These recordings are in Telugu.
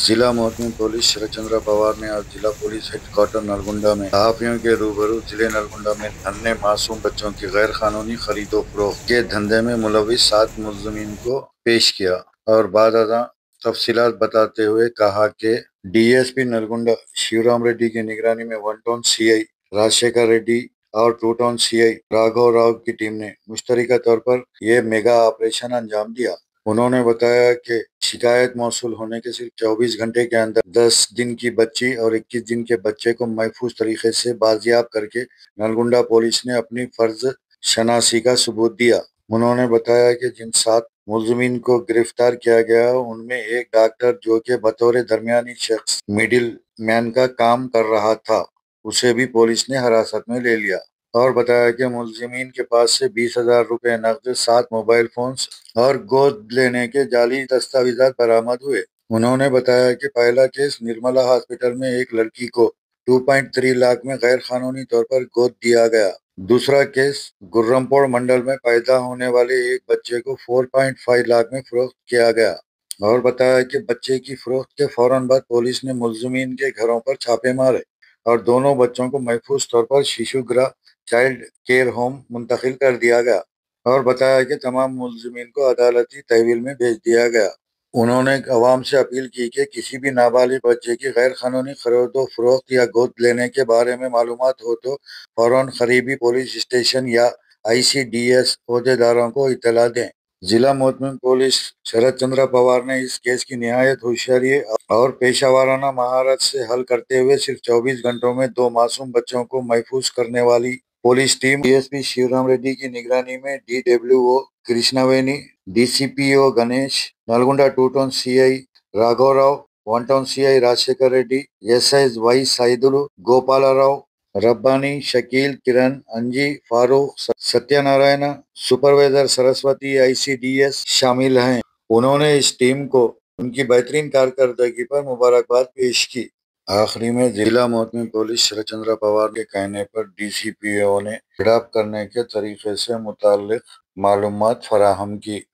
जिला महकमे पुलिस शरद चंद्र पवार ने आज जिला पुलिस हेडक्वार्टर नलगुंडा में सहाफियों के रूबरू जिले नलगुंडा में नन्हे मासूम बच्चों की गैर कानूनी खरीदो फरोख्त के धंधे में मुलविस 7 मुलजमीन को पेश किया और बादअज़ां तफसीलात बताते हुए कहा कि डीएसपी नलगुंडा शिवराम रेड्डी की निगरानी में 1 टाउन सीआई राजशेखर रेड्डी और 2 टाउन सीआई राघव राव की टीम ने मुश्तरका तौर पर यह मेगा ऑपरेशन अंजाम दिया। उन्होंने बताया कि शिकायत मौसूल होने के सिर्फ 24 घंटे के अंदर 10 दिन की बच्ची और 21 दिन के बच्चे को महफूज तरीके से बाजियाब करके नलगुंडा पुलिस ने अपनी फर्ज शनासी का सबूत दिया। उन्होंने बताया कि जिन 7 मुलजमीन को गिरफ्तार किया गया उनमें एक डॉक्टर जो कि बतौर दरमियानी शख्स मिडिल मैन का काम कर रहा था, उसे भी पुलिस ने हिरासत में ले लिया और बताया कि मुलजिमीन के पास से 20,000 रुपए नकद, 7 मोबाइल फोन्स और गोद लेने के जाली दस्तावेजात बरामद हुए। उन्होंने बताया कि पहला केस निर्मला हॉस्पिटल में एक लड़की को 2.3 लाख में गैर कानूनी तौर पर गोद दिया गया। दूसरा केस गुर्रमपुर मंडल में पैदा होने वाले एक बच्चे को 4.5 लाख में फरोख्त किया गया और बताया कि बच्चे की फरोख्त के फौरन बाद पुलिस ने मुलजिमीन के घरों पर छापे मारे और दोनों बच्चों को महफूज तौर पर शिशु गृह चाइल्ड केयर होम मुंतकिल कर दिया गया और बताया कि तमाम मुलजिमीन को अदालती तहवील में भेज दिया गया। उन्होंने अवाम से अपील की कि किसी भी नाबालिग बच्चे की गैर कानूनी खरीदो फरोख्त या गोद लेने के बारे में मालूमात हो तो फौरन करीबी पुलिस स्टेशन या ICDS अहदेदारों को इत्तला दें। जिला महकमे पुलिस शरद चंद्र पवार ने इस केस की निहायत होशियारी और पेशावराना महारत से हल करते हुए सिर्फ 24 घंटों में 2 मासूम बच्चों को महफूज करने वाली police team DSP Shivaram Reddy की निगरानी में DWO Krishnaveni, DCPO Ganesh, Nalgonda 2 town CI Raghava Rao, 1 town CI Rajasekhar Reddy, SIs Y Saidulu, Gopalrao, Rabbani, Shakeel, Kiran, Anji, Farooq, Satyanarayana, supervisor Saraswati ICDS शामिल हैं। उन्होंने इस टीम को उनकी बेहतरीन कारकर्दगी पर मुबारकबाद पेश की। आखिरी में जिला महकमे पुलिस शरद चंद्र पवार के कहने पर DCPO ने हिड़ाप करने के तरीके से मुताल्लिक मालूमात फराहम की।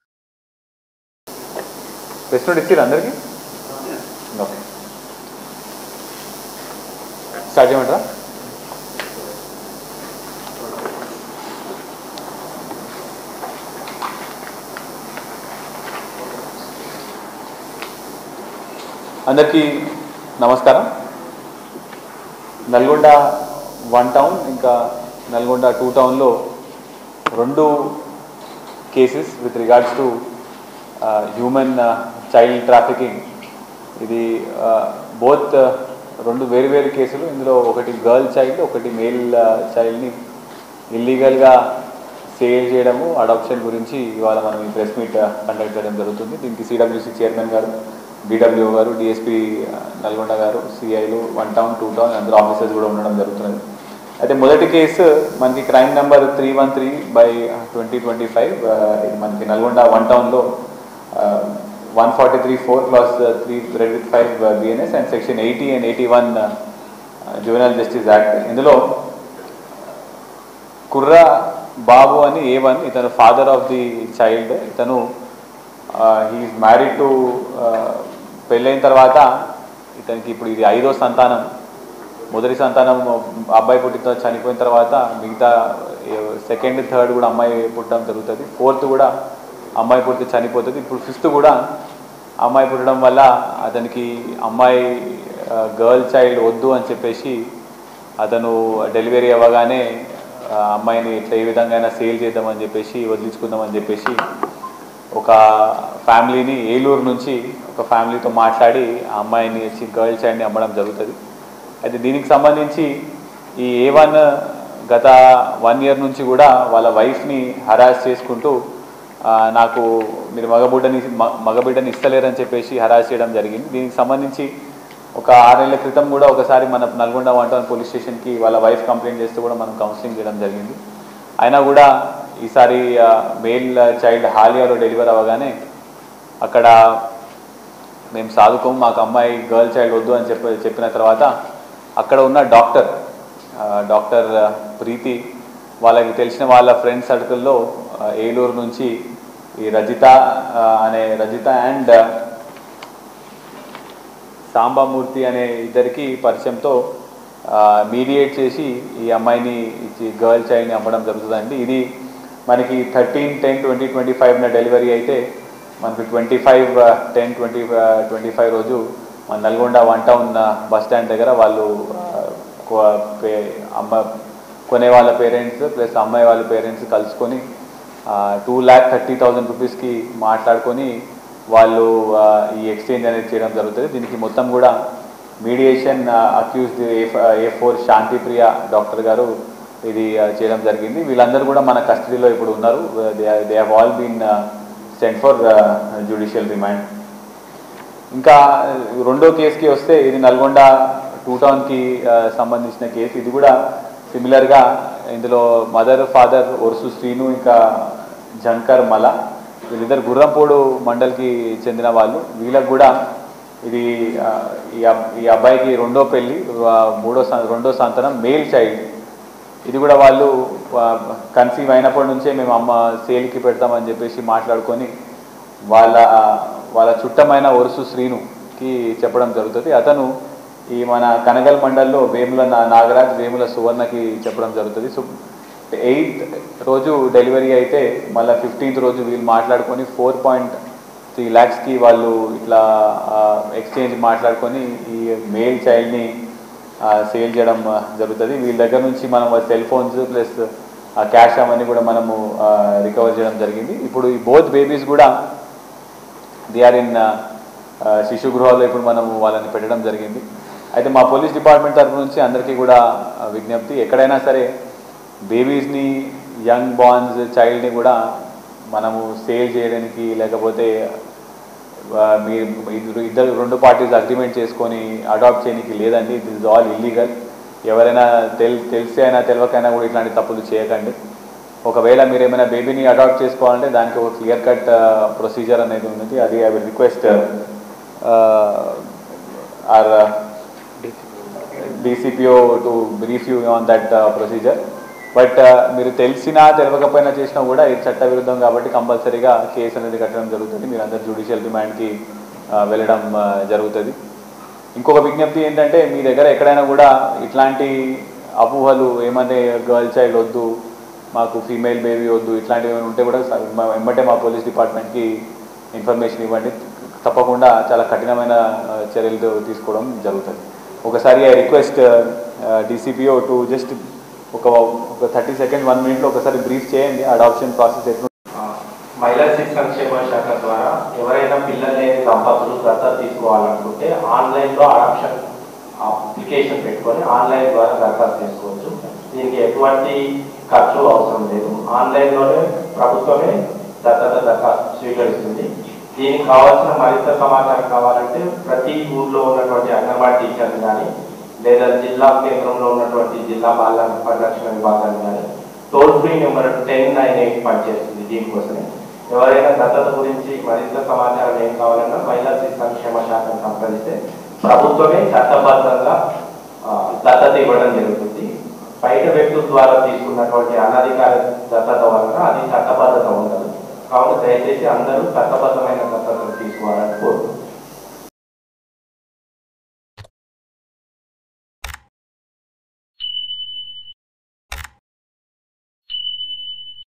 అందరికీ నమస్కారం. నల్గొండ 1 టౌన్ ఇంకా నల్గొండ 2 టౌన్లో 2 cases with regards to human child trafficking. ఇది బోత్ 2 వేరు కేసులు. ఇందులో ఒకటి గర్ల్ చైల్డ్, ఒకటి మేల్ చైల్డ్ని ఇల్లీగల్గా సేల్ చేయడము, అడాప్షన్ గురించి ఇవాళ మనం ఈ ప్రెస్ మీట్ కండక్ట్ చేయడం జరుగుతుంది. దీనికి CWC చైర్మన్ గారు, DWO గారు, DSP నల్గొండ గారు, CIలు 1 టౌన్ 2 టౌన్ అందరూ ఆఫీసర్స్ కూడా ఉండడం జరుగుతున్నది. అయితే మొదటి కేసు మనకి క్రైమ్ నెంబర్ 313/2025. ఇది మనకి నల్గొండ 1 టౌన్లో 143(4) Clause 3 BNS and section 80 and 81 juvenile justice act. ఇందులో కుర్రా బాబు అని A1, ఇతను ఫాదర్ ఆఫ్ ది చైల్డ్. ఇతను హీఈస్ మ్యారీడ్ టు, పెళ్ళైన తర్వాత ఇతనికి ఇప్పుడు ఇది 5వ సంతానం. మొదటి సంతానం అబ్బాయి పుట్టిన చనిపోయిన తర్వాత మిగతా 2nd, 3rd కూడా అమ్మాయి పుట్టడం జరుగుతుంది. 4th కూడా అమ్మాయి పుడితే చనిపోతుంది. ఇప్పుడు 5th కూడా అమ్మాయి పుట్టడం వల్ల అతనికి అమ్మాయి గర్ల్ చైల్డ్ వద్దు అని చెప్పేసి అతను డెలివరీ అవ్వగానే అమ్మాయిని ఇట్లా ఏ విధంగా అయినా సేల్ చేద్దామని చెప్పేసి, వదిలించుకుందామని చెప్పేసి ఒక ఫ్యామిలీని, ఏలూరు నుంచి ఒక ఫ్యామిలీతో మాట్లాడి ఆ అమ్మాయిని గర్ల్ చైల్డ్ని అమ్మడం జరుగుతుంది. అయితే దీనికి సంబంధించి ఈ A1 గత 1 year నుంచి కూడా వాళ్ళ వైఫ్ని హరాస్ చేసుకుంటూ నాకు మీరు మగబిడ్డని ఇస్తలేరని చెప్పేసి హరాస్ చేయడం జరిగింది. దీనికి సంబంధించి ఒక 6 నెలల క్రితం కూడా ఒకసారి మన నల్గొండ 1 టౌన్ పోలీస్ స్టేషన్కి వాళ్ళ వైఫ్ కంప్లైంట్ చేస్తూ కూడా మనం కౌన్సిలింగ్ చేయడం జరిగింది. అయినా కూడా ఈసారి మేల్ చైల్డ్ హాలియాలో డెలివర్ అవ్వగానే అక్కడ మేము సాధుకోము, మాకు అమ్మాయి గర్ల్ చైల్డ్ వద్దు అని చెప్పిన తర్వాత అక్కడ ఉన్న డాక్టర్ ప్రీతి వాళ్ళకి తెలిసిన వాళ్ళ ఫ్రెండ్స్ సర్కిల్లో ఏలూరు నుంచి ఈ రజిత అండ్ సాంబామూర్తి అనే ఇద్దరికి పరిచయంతో మీడియేట్ చేసి ఈ అమ్మాయిని ఇచ్చి గర్ల్ చైల్డ్ని అమ్మడం జరుగుతుందండి. ఇది మనకి 13/10/2025 డెలివరీ అయితే మనకి 25/10/2025 రోజు మన నల్గొండ 1 టౌన్ బస్ స్టాండ్ దగ్గర వాళ్ళు కొనే వాళ్ళ పేరెంట్స్ ప్లస్ అమ్మాయి వాళ్ళ పేరెంట్స్ కలుసుకొని 2,30,000 రూపీస్కి మాట్లాడుకొని వాళ్ళు ఈ ఎక్స్చేంజ్ అనేది చేయడం జరుగుతుంది. దీనికి మొత్తం కూడా mediation accused A4 Shantipriya doctor గారు ఇది చేయడం జరిగింది. వీళ్ళందరూ కూడా మన కస్టడీలో ఇప్పుడు ఉన్నారు. They have all been sent for judicial remand. ఇంకా రెండో కేసుకి వస్తే ఇది నల్గొండ 2 టౌన్కి సంబంధించిన కేసు. ఇది కూడా సిమిలర్గా ఇందులో మదర్ ఫాదర్ ఒరుసు శ్రీను ఇంకా జంకర్ మల వీళ్ళిద్దరు గుర్రంపోడు మండల్కి చెందిన వాళ్ళు. వీళ్ళకు కూడా ఇది ఈ అబ్బాయికి రెండో పెళ్ళి రెండో సంతానం మేల్ చైల్డ్. ఇది కూడా వాళ్ళు కన్సీవ్ అయినప్పటి నుంచే మేము అమ్మ సేల్కి పెడతామని చెప్పేసి మాట్లాడుకొని వాళ్ళ చుట్టమైన ఒరుసు శ్రీనుకి చెప్పడం జరుగుతుంది. అతను ఈ మన కనగల్ మండల్లో వేముల నాగరాజ్ వేముల సువర్ణకి చెప్పడం జరుగుతుంది. సో 8th రోజు డెలివరీ అయితే మళ్ళీ 15th రోజు వీళ్ళు మాట్లాడుకొని 4.3 lakhsకి వాళ్ళు ఇట్లా ఎక్స్చేంజ్ మాట్లాడుకొని ఈ మేల్ చైల్డ్ని సేల్ చేయడం జరుగుతుంది. వీళ్ళ దగ్గర నుంచి మనం సెల్ ఫోన్స్ ప్లస్ క్యాష్ అవన్నీ కూడా మనము రికవర్ చేయడం జరిగింది. ఇప్పుడు ఈ బోత్ బేబీస్ కూడా దే ఆర్ ఇన్ శిశు గృహాల్లో ఇప్పుడు మనము వాళ్ళని పెట్టడం జరిగింది. అయితే మా పోలీస్ డిపార్ట్మెంట్ తరఫు నుంచి అందరికీ కూడా విజ్ఞప్తి, ఎక్కడైనా సరే బేబీస్ని యంగ్ బార్న్స్ చైల్డ్ని కూడా మనము సేల్ చేయడానికి లేకపోతే ఇద్దరు రెండు పార్టీస్ అగ్రిమెంట్ చేసుకొని అడాప్ట్ చేయడానికి లేదండి. This is all illegal. ఎవరైనా తెలిసి అయినా తెలియకైనా కూడా ఇట్లాంటి తప్పులు చేయకండి. ఒకవేళ మీరు ఏమైనా బేబీని అడాప్ట్ చేసుకోవాలంటే దానికి ఒక క్లియర్ కట్ ప్రొసీజర్ అనేది ఉంది. అది I will request our DCPO to brief you on that procedure. But మీరు తెలిసినా తెలియకపోయినా చేసినా కూడా ఇది చట్ట విరుద్ధం కాబట్టి కంపల్సరీగా కేసు అనేది కట్టడం జరుగుతుంది. మీరు అందరు జ్యుడిషియల్ రిమాండ్కి వెళ్ళడం జరుగుతుంది. ఇంకొక విజ్ఞప్తి ఏంటంటే, మీ దగ్గర ఎక్కడైనా కూడా ఇట్లాంటి అపోహలు ఏమంటే గర్ల్ చైల్డ్ వద్దు, మాకు ఫీమేల్ బేబీ వద్దు, ఇట్లాంటివి ఏమైనా ఉంటే కూడా వెంబటే మా పోలీస్ డిపార్ట్మెంట్కి ఇన్ఫర్మేషన్ ఇవ్వండి. తప్పకుండా చాలా కఠినమైన చర్యలు తీసుకోవడం జరుగుతుంది. ఒకసారి I request DCPO to just ఒక 30 seconds 1 minute ఒకసారి బ్రీఫ్ చేయండి. అడాప్షన్ ప్రాసెస్ ఎట్లా? మహిళా శిశు సంక్షేమ శాఖ ద్వారా ఎవరైనా పిల్లలు లేని దంపతులు దత్తత తీసుకోవాలనుకుంటే ఆన్లైన్లో అడాప్షన్ అప్లికేషన్ పెట్టుకొని ఆన్లైన్ ద్వారా దరఖాస్తు చేసుకోవచ్చు. దీనికి ఎటువంటి ఖర్చు అవసరం లేదు. ఆన్లైన్లోనే ప్రభుత్వమే దత్తత దరఖాస్తు స్వీకరిస్తుంది. దీనికి కావాల్సిన మరింత సమాచారం కావాలంటే ప్రతి ఊర్లో ఉన్నటువంటి అంగన్వాడీ టీచర్లు కానీ లేదా జిల్లా కేంద్రంలో ఉన్నటువంటి జిల్లా బాల పరిరక్షణ విభాగాన్ని కానీ టోల్ ఫ్రీ నెంబర్ 1098 పనిచేస్తుంది. దీనికోసమే ఎవరైనా దత్తత గురించి మరింత సమాచారం ఏం కావాలన్నా మహిళా శిశు సంక్షేమ శాఖను సంప్రదిస్తే ప్రభుత్వమే చట్టబద్ధంగా దత్తత ఇవ్వడం జరుగుతుంది. బయట వ్యక్తుల ద్వారా తీసుకున్నటువంటి అనధికార దత్తత వలన అది చట్టబద్ధత ఉండదు. కావున దయచేసి అందరూ చట్టబద్ధమైన దత్తతను తీసుకోవాలని కోరుకుంటున్నాను.